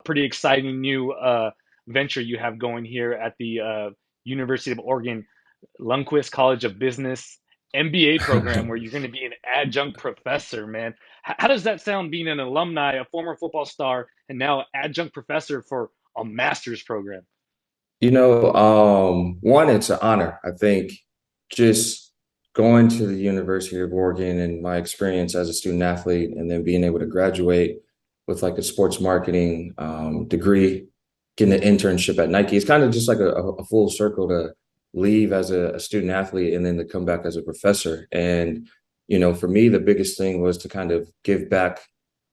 pretty exciting new venture you have going here at the University of Oregon Lundquist College of Business MBA program, where you're going to be an adjunct professor, man. How does that sound being an alumni, a former football star, and now adjunct professor for a master's program? One, it's an honor. I think just going to the University of Oregon and my experience as a student athlete, and then being able to graduate with like a sports marketing degree, getting an internship at Nike, it's kind of just like a full circle to leave as a student athlete and then to come back as a professor. And, for me, the biggest thing was to kind of give back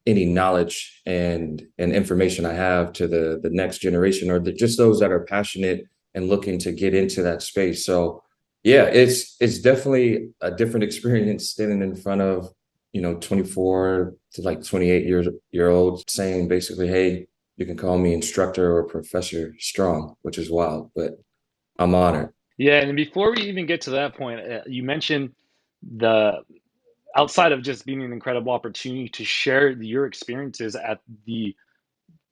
any knowledge and information I have to the next generation, or just those that are passionate and looking to get into that space. So yeah, it's definitely a different experience standing in front of 24 to like 28 year olds saying basically, hey, you can call me instructor or Professor Strong, which is wild, but I'm honored. Yeah, and before we even get to that point, you mentioned the outside of just being an incredible opportunity to share your experiences at the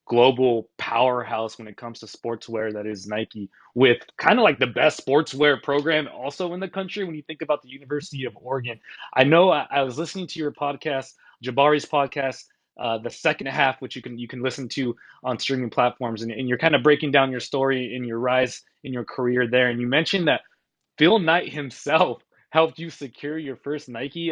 global powerhouse when it comes to sportswear that is Nike, with kind of like the best sportswear program also in the country when you think about the University of Oregon. I know I was listening to your podcast, Jabari's podcast, the second half, which you can listen to on streaming platforms, and you're kind of breaking down your story and your rise in your career there. And you mentioned that Phil Knight himself helped you secure your first Nike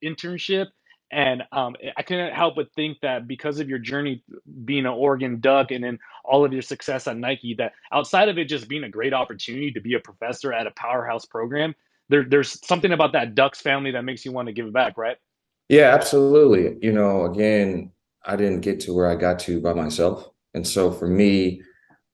internship. And I couldn't help but think that because of your journey being an Oregon Duck and then all of your success at Nike, that outside of it just being a great opportunity to be a professor at a powerhouse program, there's something about that Ducks family that makes you want to give back, right? Yeah, absolutely. Again, I didn't get to where I got to by myself. And so for me,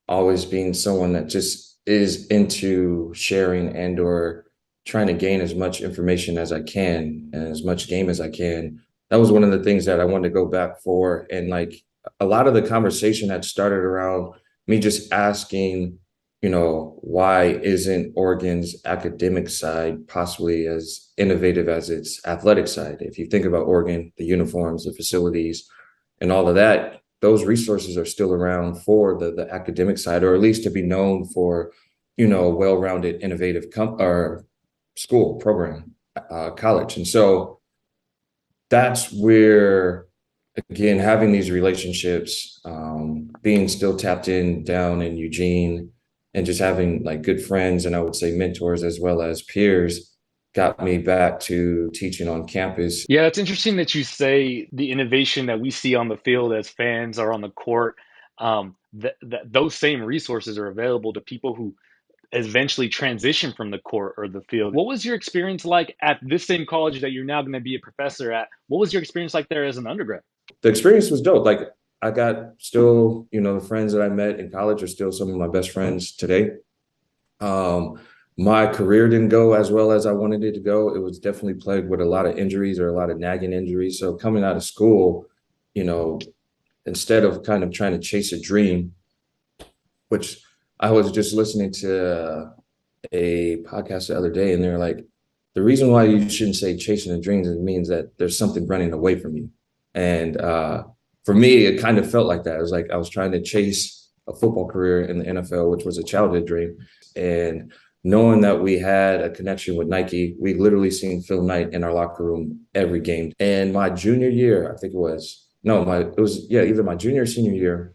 always being someone that just is into sharing and or trying to gain as much information as I can and as much game as I can. That was one of the things that I wanted to go back for. And like a lot of the conversation had started around me just asking, why isn't Oregon's academic side possibly as innovative as its athletic side? If you think about Oregon, the uniforms, the facilities, and all of that, those resources are still around for the academic side, or at least to be known for, well-rounded, innovative or school program, college. And so that's where, again, having these relationships, being still tapped in down in Eugene, and just having like good friends and I would say mentors as well as peers got me back to teaching on campus. Yeah, it's interesting that you say the innovation that we see on the field as fans or on the court. That those same resources are available to people who eventually transition from the court or the field. What was your experience like at this same college that you're now going to be a professor at? What was your experience like there as an undergrad? The experience was dope. Like I got still, the friends that I met in college are still some of my best friends today. Um, my career didn't go as well as I wanted it to go. It was definitely plagued with a lot of injuries or a lot of nagging injuries. So coming out of school, you know, instead of kind of trying to chase a dream, which I was just listening to a podcast the other day, and they're like, the reason why you shouldn't say chasing a dream is it means that there's something running away from you. And for me, it kind of felt like that. It was like I was trying to chase a football career in the NFL, which was a childhood dream. And knowing that we had a connection with Nike, we literally seen Phil Knight in our locker room every game. And my junior year, I think it was, no, it was, yeah, either my junior or senior year,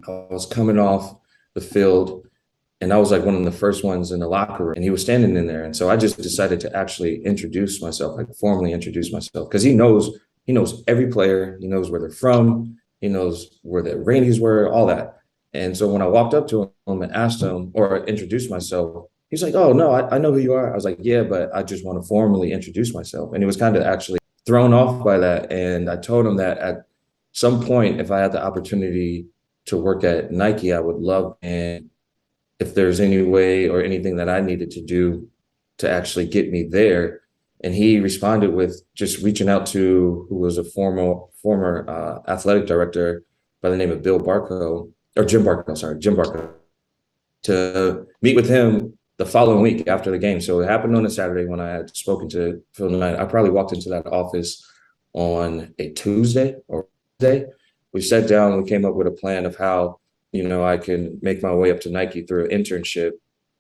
I was coming off the field and I was like one of the first ones in the locker room and he was standing in there. And so I just decided to actually introduce myself, like formally introduce myself, because he knows every player, he knows where they're from, he knows where their ratings were, all that. And so when I walked up to him and asked him or introduced myself, he's like, oh no, I know who you are. I was like, yeah, but I just want to formally introduce myself. And he was kind of actually thrown off by that. And I told him that at some point, if I had the opportunity to work at Nike, I would love, and if there's any way or anything that I needed to do to actually get me there. And he responded with just reaching out to who was a former athletic director by the name of Bill Barco, or Jim Barco, sorry, Jim Barco, to meet with him the following week after the game. So it happened on a Saturday when I had spoken to Phil Knight. I probably walked into that office on a Tuesday or Wednesday, we sat down and we came up with a plan of how, I can make my way up to Nike through an internship.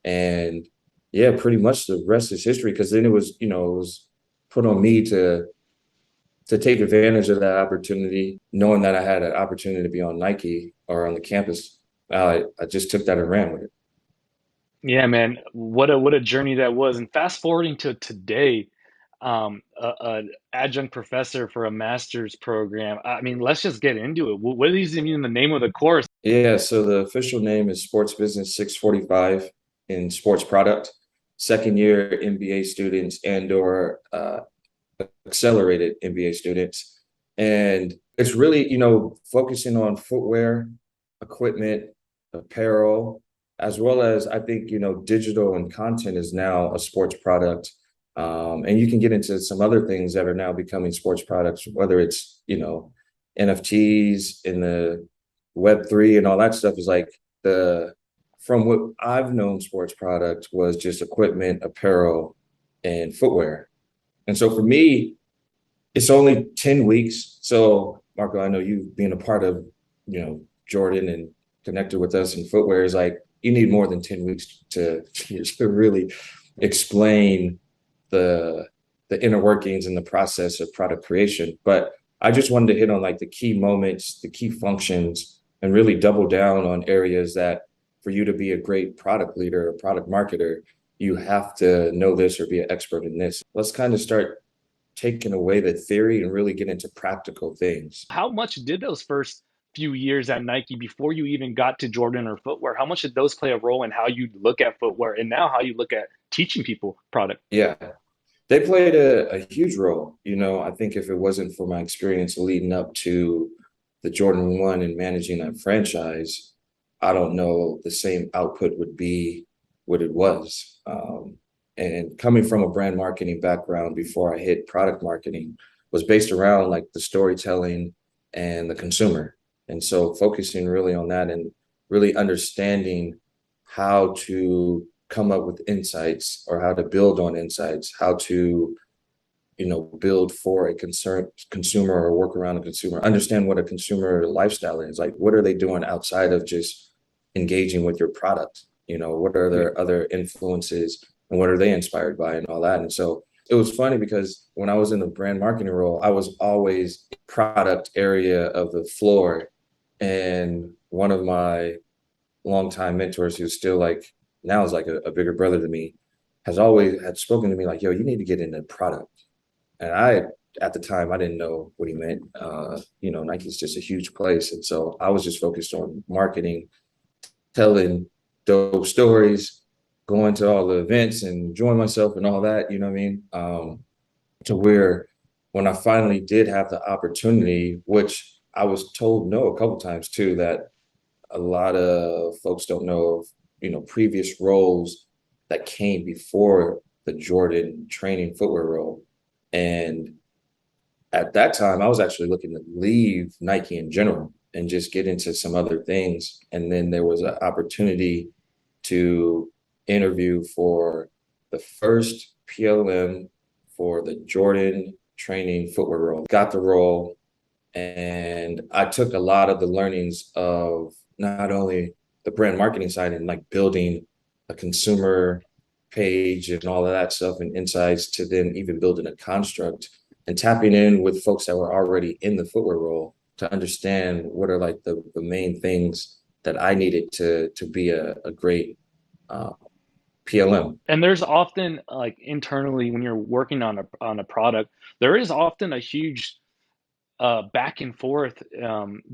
And yeah, pretty much the rest is history because then it was put on me to take advantage of that opportunity, knowing that I had an opportunity to be on Nike or on the campus. I just took that and ran with it. Yeah, man, what a journey that was. And fast forwarding to today, a adjunct professor for a master's program. I mean, let's just get into it. What is even the name of the course? Yeah, so the official name is Sports Business 645 in sports product. Second year MBA students and or accelerated MBA students. And it's really, focusing on footwear, equipment, apparel, as well as I think, digital and content is now a sports product. And you can get into some other things that are now becoming sports products, whether it's, NFTs in the Web3 and all that stuff is like from what I've known sports product was just equipment, apparel, and footwear. And so for me, it's only 10 weeks. So Marco, I know you being a part of, Jordan and connected with us in footwear is like you need more than 10 weeks to really explain the the inner workings and the process of product creation. But I just wanted to hit on like the key moments, the key functions, and really double down on areas that for you to be a great product leader or product marketer, you have to know this or be an expert in this. Let's kind of start taking away the theory and really get into practical things. How much did those first few years at Nike before you even got to Jordan or footwear? How much did those play a role in how you look at footwear and now how you look at teaching people product? Yeah, they played a huge role. I think if it wasn't for my experience leading up to the Jordan 1 and managing that franchise, I don't know the same output would be what it was. And coming from a brand marketing background before I hit product marketing was based around like the storytelling and the consumer. And so focusing really on that and really understanding how to come up with insights or how to build on insights, how to build for a consumer or work around a consumer, understand what a consumer lifestyle is. Like, what are they doing outside of just engaging with your product? What are Yeah. their other influences and what are they inspired by and all that? And so it was funny because when I was in the brand marketing role, I was always product area of the floor. And one of my longtime mentors who's still like now is like a bigger brother to me has always had spoken to me like, yo, you need to get into product. And I, at the time, I didn't know what he meant. Nike's just a huge place. And so I was just focused on marketing, telling dope stories, going to all the events and enjoying myself and all that, you know what I mean? To where when I finally did have the opportunity, which I was told no a couple times too, that a lot of folks don't know of, previous roles that came before the Jordan training footwear role. And at that time, I was actually looking to leave Nike in general and just get into some other things. And then there was an opportunity to interview for the first PLM for the Jordan training footwear role. Got the role, and I took a lot of the learnings of not only the brand marketing side and like building a consumer page and all of that stuff and insights to then even building a construct and tapping in with folks that were already in the footwear role to understand what are like the main things that I needed to be a great uh, PLM. And there's often like internally when you're working on a product, there is often a huge back and forth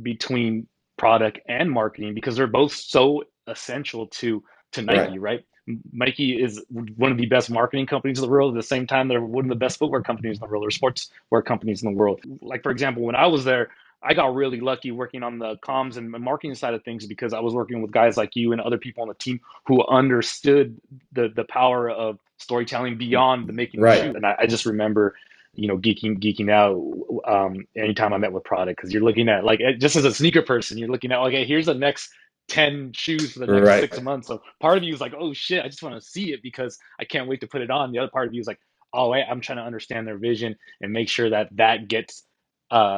between product and marketing because they're both so essential to Right. Nike, right? Nike is one of the best marketing companies in the world. At the same time, they're one of the best footwear companies in the world, or sportswear companies in the world. Like for example, when I was there, I got really lucky working on the comms and marketing side of things because I was working with guys like you and other people on the team who understood the power of storytelling beyond the making the Right. shoe. And I just remember geeking out anytime I met with product because you're looking at like just as a sneaker person, you're looking at okay, here's the next 10 shoes for the next Right. 6 months. So part of you is like, oh shit, I just want to see it because I can't wait to put it on. The other part of you is like, oh, I'm trying to understand their vision and make sure that that gets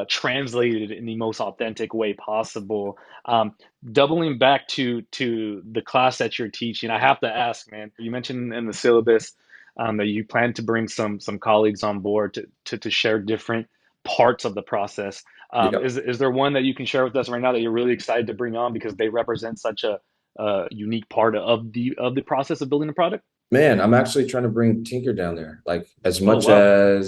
translated in the most authentic way possible. Doubling back to the class that you're teaching, I have to ask, man. You mentioned in the syllabus that you plan to bring some colleagues on board to share different parts of the process. Yeah. Is there one that you can share with us right now that you're really excited to bring on because they represent such a unique part of the process of building a product? Man, I'm actually trying to bring Tinker down there. Like Oh wow,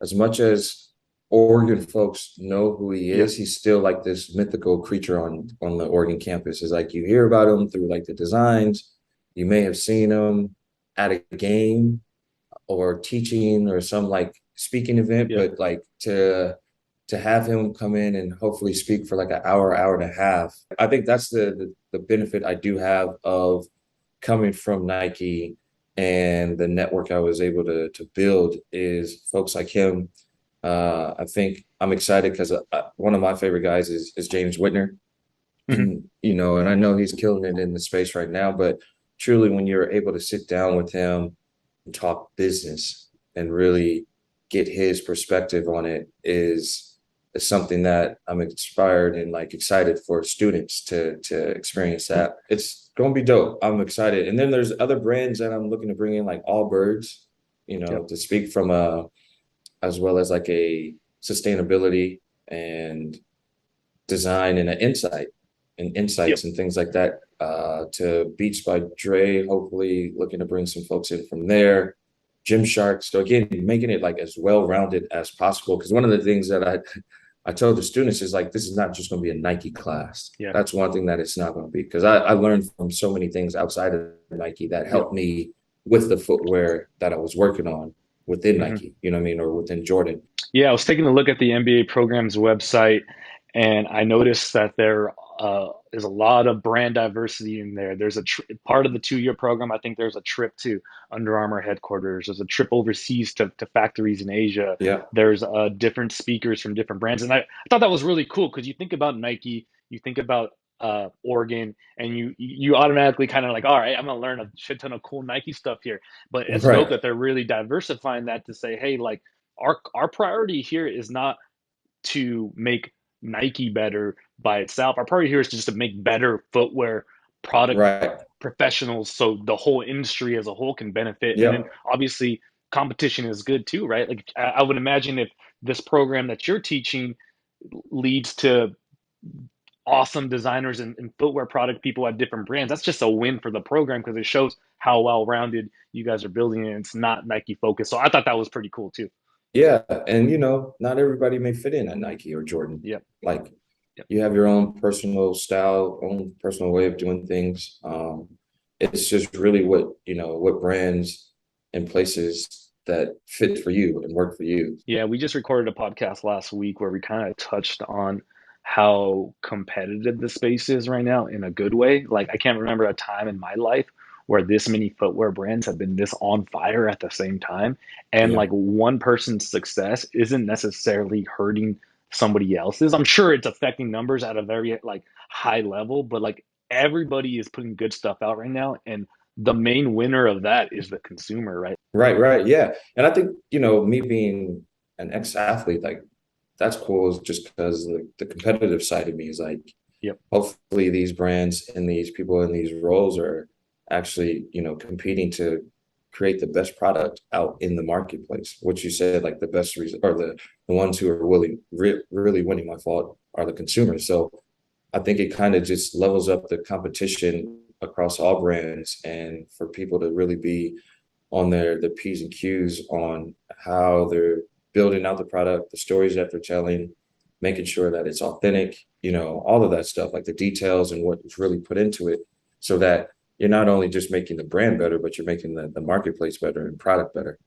as much as Oregon folks know who he yeah, is, he's still like this mythical creature on the Oregon campus. It's like you hear about him through like the designs. You may have seen him at a game or teaching or some like speaking event, yeah, but like to have him come in and hopefully speak for like an hour, hour and a half. I think that's the benefit I do have of coming from Nike and the network I was able to build is folks like him. I think I'm excited because one of my favorite guys is James Whitner, hmm and and I know he's killing it in the space right now. But truly, when you're able to sit down with him and talk business and really get his perspective on it is something that I'm inspired and like excited for students to experience that. It's gonna be dope. I'm excited. And then there's other brands that I'm looking to bring in, like Allbirds, yeah, to speak from a as well as like a sustainability and design and an insight and yep. insights and things like that. To Beats by Dre, hopefully looking to bring some folks in from there. Gymshark. So again, making it like as well-rounded as possible. Because one of the things that I told the students is like, this is not just going to be a Nike class. Yeah. That's one thing that it's not going to be. Because I learned from so many things outside of Nike that Yep. helped me with the footwear that I was working on within hmm Nike, you know what I mean, or within Jordan. Yeah, I was taking a look at the NBA program's website, and I noticed that there is a lot of brand diversity in there. There's a part of the 2 year program. I think there's a trip to Under Armour headquarters. There's a trip overseas to factories in Asia. Yeah. There's different speakers from different brands, and I thought that was really cool because you think about Nike, you think about Oregon, and you automatically kind of like, all right, I'm gonna learn a shit ton of cool Nike stuff here. But it's dope Right. that they're really diversifying that to say, hey, like our priority here is not to make Nike better by itself. Our priority here is just to make better footwear product Right. professionals so the whole industry as a whole can benefit. And then Yep. obviously competition is good too, right? Like I would imagine if this program that you're teaching leads to awesome designers and footwear product people at different brands, that's just a win for the program because it shows how well rounded you guys are building it. And it's not Nike focused. So I thought that was pretty cool too. Yeah, and not everybody may fit in at Nike or Jordan. Yep. Like Yep. you have your own personal style, own personal way of doing things. It's just really what brands and places that fit for you and work for you. Yeah, we just recorded a podcast last week where we kind of touched on how competitive the space is right now in a good way. Like, I can't remember a time in my life where this many footwear brands have been this on fire at the same time. And Yeah, like one person's success isn't necessarily hurting somebody else's. I'm sure it's affecting numbers at a very like high level, but like everybody is putting good stuff out right now. And the main winner of that is the consumer, right? right, right. Yeah. And I think, me being an ex-athlete, like that's cool just because the competitive side of me is like, Yep. hopefully these brands and these people in these roles are actually, competing to create the best product out in the marketplace. What you said, like the best reason or the ones who are really winning, my fault, are the consumers. So I think it kind of just levels up the competition across all brands and for people to really be on their P's and Q's on how they're building out the product, the stories that they're telling, making sure that it's authentic, all of that stuff, like the details and what's really put into it, so that you're not only just making the brand better, but you're making the marketplace better and product better.